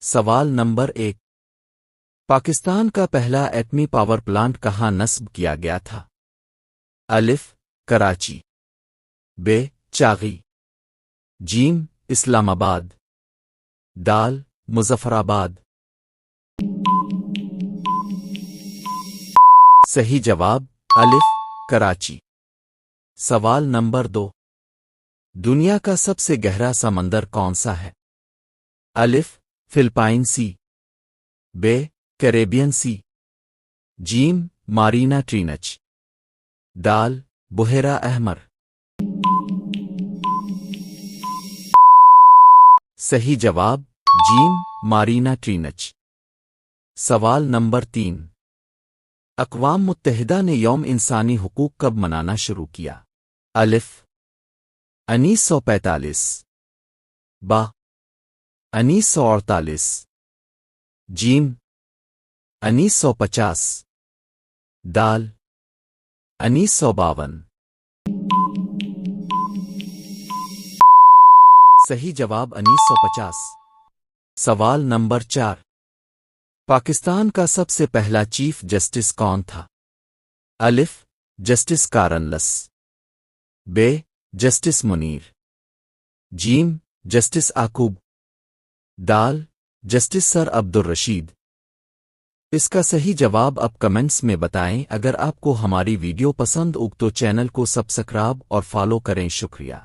سوال نمبر 1۔ پاکستان کا پہلا ایٹمی پاور پلانٹ کہاں نصب کیا گیا تھا؟ الف کراچی، ب چاغی، جیم اسلام آباد، دال مظفر آباد۔ صحیح جواب الف کراچی۔ سوال نمبر 2۔ دنیا کا سب سے گہرا سمندر کون سا ہے؟ الف فلپائن سی، ب کیریبین سی، جیم مارینا ٹرینچ، دال بحیرہ احمر۔ صحیح جواب جیم مارینا ٹرینچ۔ سوال نمبر 3۔ اقوام متحدہ نے یوم انسانی حقوق کب منانا شروع کیا؟ الف 1945، با 1948، جیم 1950، دال 1952۔ صحیح جواب 1950۔ سوال نمبر 4۔ پاکستان کا سب سے پہلا چیف جسٹس کون تھا؟ الف جسٹس کارنلس، ب جسٹس منیر، جیم جسٹس آکوب، دال جسٹس سر عبدالرشید۔ اس کا صحیح جواب اب کمنٹس میں بتائیں۔ اگر آپ کو ہماری ویڈیو پسند ہو تو چینل کو سبسکرائب اور فالو کریں۔ شکریہ۔